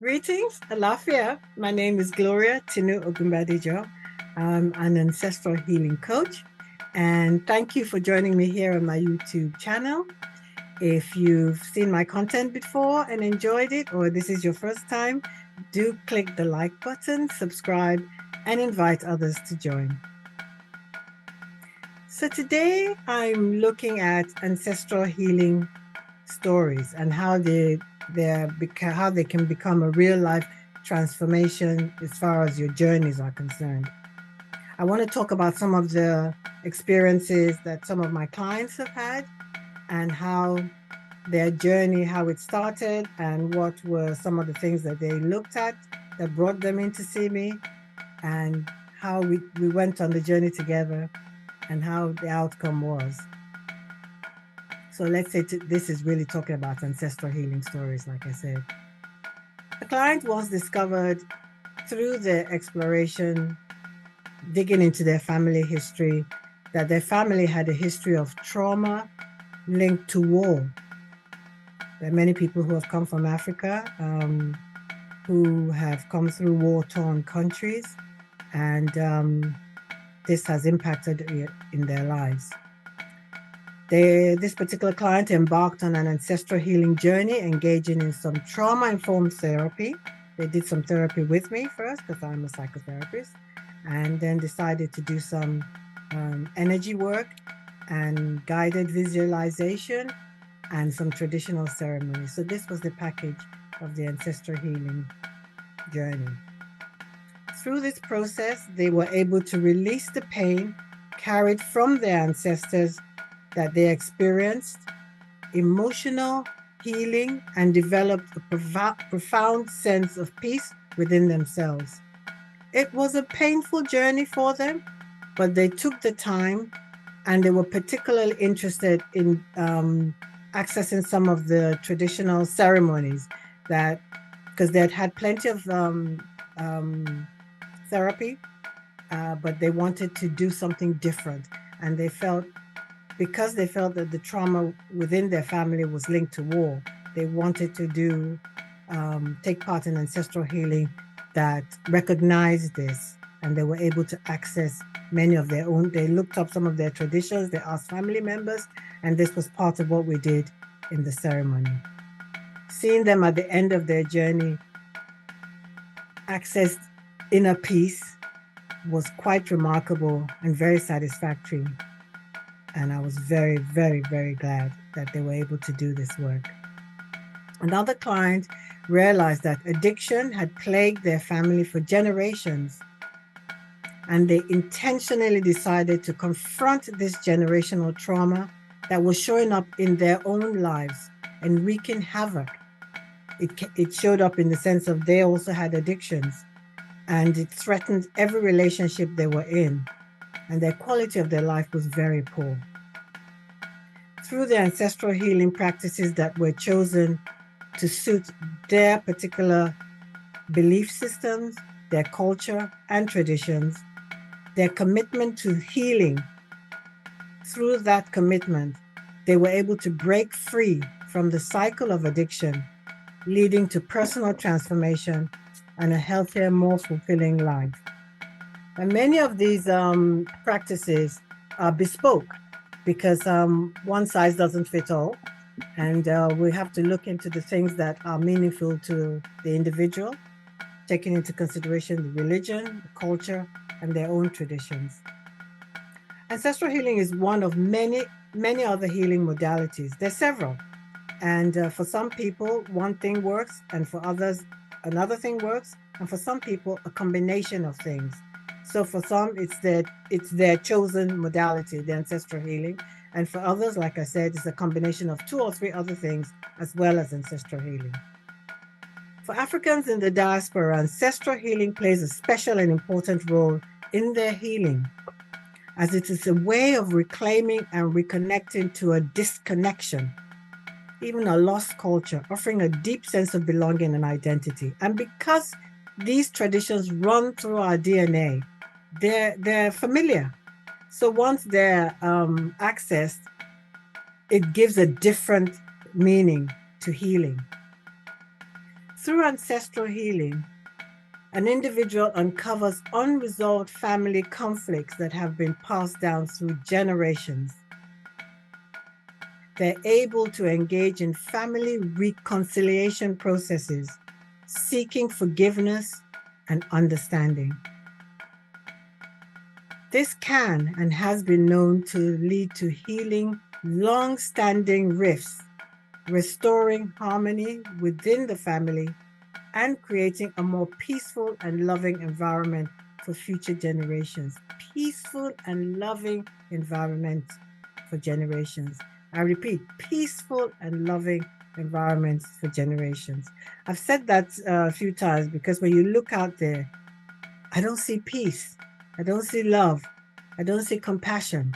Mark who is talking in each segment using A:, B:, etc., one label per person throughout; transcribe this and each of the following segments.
A: Greetings, Alafia. My name is Gloria Ogunbadejo. I'm an ancestral healing coach, and thank you for joining me here on my YouTube channel. If you've seen my content before and enjoyed it, or this is your first time, do click the like button, subscribe, and invite others to join. So today I'm looking at ancestral healing stories and how they can become a real life transformation as far as your journeys are concerned. I want to talk about some of the experiences that some of my clients have had and how their journey, how it started, and what were some of the things that they looked at that brought them in to see me, and how we went on the journey together and how the outcome was. So let's say this is really talking about ancestral healing stories, like I said. The client was discovered through the exploration, digging into their family history, that their family had a history of trauma linked to war. There are many people who have come from Africa, who have come through war-torn countries, and this has impacted in their lives. This particular client embarked on an ancestral healing journey, engaging in some trauma-informed therapy. They did some therapy with me first, because I'm a psychotherapist, and then decided to do some energy work and guided visualization and some traditional ceremonies. So this was the package of the ancestral healing journey. Through this process, they were able to release the pain carried from their ancestors that they experienced, emotional healing, and developed a profound sense of peace within themselves. It was a painful journey for them, but they took the time, and they were particularly interested in accessing some of the traditional ceremonies that, because they had had plenty of therapy, but they wanted to do something different. And they felt, because they felt that the trauma within their family was linked to war, they wanted to take part in ancestral healing that recognized this, and they were able to access many of their own. They looked up some of their traditions, they asked family members, and this was part of what we did in the ceremony. Seeing them at the end of their journey access inner peace was quite remarkable and very satisfactory. And I was very, very, very glad that they were able to do this work. Another client realized that addiction had plagued their family for generations, and they intentionally decided to confront this generational trauma that was showing up in their own lives and wreaking havoc. It showed up in the sense of they also had addictions, and it threatened every relationship they were in, and their quality of their life was very poor. Through the ancestral healing practices that were chosen to suit their particular belief systems, their culture and traditions, their commitment to healing, through that commitment, they were able to break free from the cycle of addiction, leading to personal transformation and a healthier, more fulfilling life. And many of these practices are bespoke, because one size doesn't fit all. And we have to look into the things that are meaningful to the individual, taking into consideration the religion, the culture, and their own traditions. Ancestral healing is one of many, many other healing modalities. There's several. And for some people, one thing works, and for others, another thing works. And for some people, a combination of things. So for some, it's their chosen modality, the ancestral healing. And for others, like I said, it's a combination of 2 or 3 other things, as well as ancestral healing. For Africans in the diaspora, ancestral healing plays a special and important role in their healing, as it is a way of reclaiming and reconnecting to a disconnection, even a lost culture, offering a deep sense of belonging and identity. And because these traditions run through our DNA, they're familiar. So once they're accessed, it gives a different meaning to healing. Through ancestral healing, an individual uncovers unresolved family conflicts that have been passed down through generations. They're able to engage in family reconciliation processes, seeking forgiveness and understanding. This can and has been known to lead to healing long-standing rifts, restoring harmony within the family, and creating a more peaceful and loving environment for future generations. Peaceful and loving environment for generations. I repeat, peaceful and loving environments for generations. I've said that a few times because when you look out there, I don't see peace. I don't see love. I don't see compassion.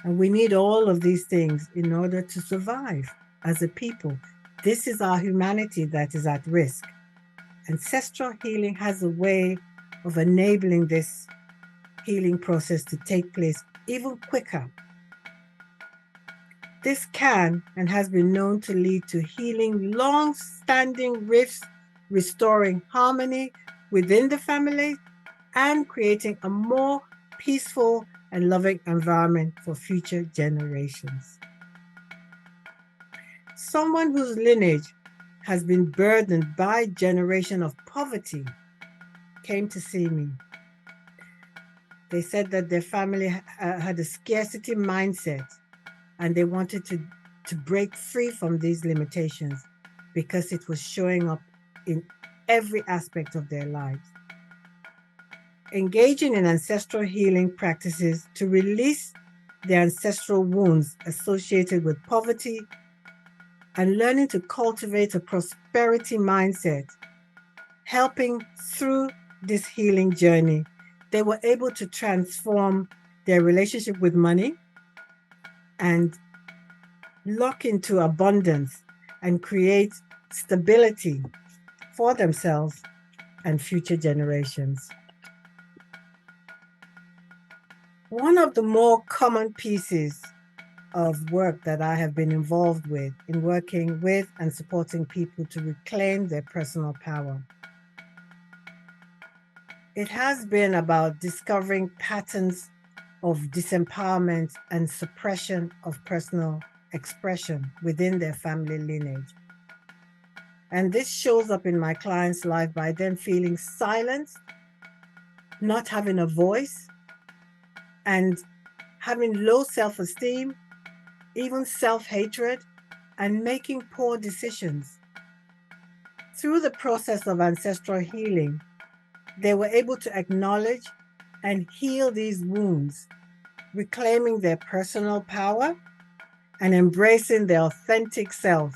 A: And we need all of these things in order to survive as a people. This is our humanity that is at risk. Ancestral healing has a way of enabling this healing process to take place even quicker. This can and has been known to lead to healing long-standing rifts, restoring harmony within the family, and creating a more peaceful and loving environment for future generations. Someone whose lineage has been burdened by a generation of poverty came to see me. They said that their family had a scarcity mindset and they wanted to break free from these limitations because it was showing up in every aspect of their lives. Engaging in ancestral healing practices to release their ancestral wounds associated with poverty and learning to cultivate a prosperity mindset, helping through this healing journey, they were able to transform their relationship with money and lock into abundance and create stability for themselves and future generations. One of the more common pieces of work that I have been involved with in working with and supporting people to reclaim their personal power. It has been about discovering patterns of disempowerment and suppression of personal expression within their family lineage. And this shows up in my client's life by them feeling silenced, not having a voice, and having low self-esteem, even self-hatred, and making poor decisions. Through the process of ancestral healing, they were able to acknowledge and heal these wounds, reclaiming their personal power and embracing their authentic self.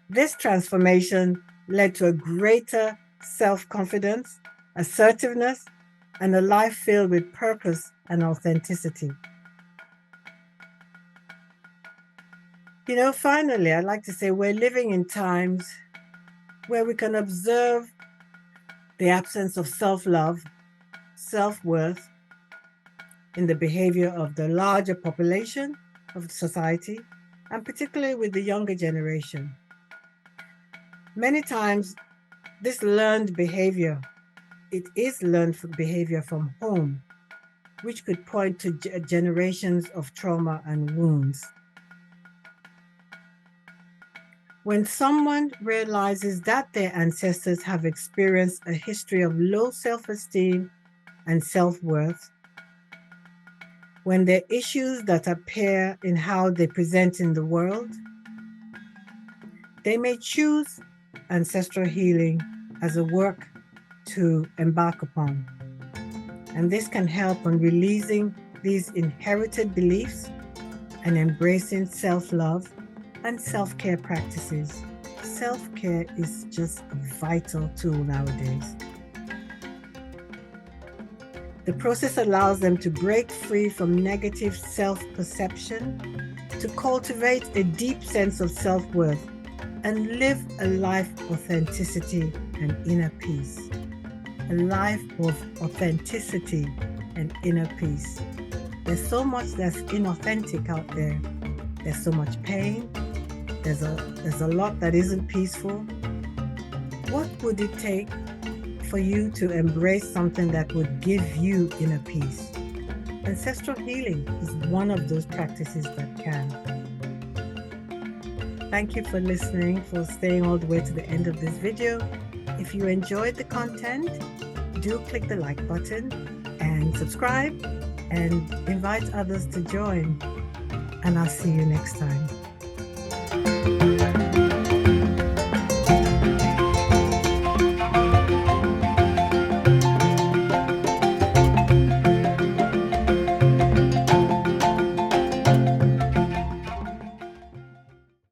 A: This transformation led to a greater self-confidence, assertiveness, and a life filled with purpose and authenticity. You know, finally, I'd like to say we're living in times where we can observe the absence of self-love, self-worth in the behavior of the larger population of society, and particularly with the younger generation. Many times, this learned behavior, it is learned behavior from home, which could point to generations of trauma and wounds. When someone realizes that their ancestors have experienced a history of low self-esteem and self-worth, when there are issues that appear in how they present in the world, they may choose ancestral healing as a work to embark upon. And this can help on releasing these inherited beliefs and embracing self-love and self-care practices. Self-care is just a vital tool nowadays. The process allows them to break free from negative self-perception, to cultivate a deep sense of self-worth, and live a life of authenticity and inner peace. A life of authenticity and inner peace. There's so much that's inauthentic out there. There's so much pain. There's a lot that isn't peaceful. What would it take for you to embrace something that would give you inner peace? Ancestral healing is one of those practices that can. Thank you for listening, for staying all the way to the end of this video. If you enjoyed the content, do click the like button and subscribe and invite others to join. And I'll see you next time.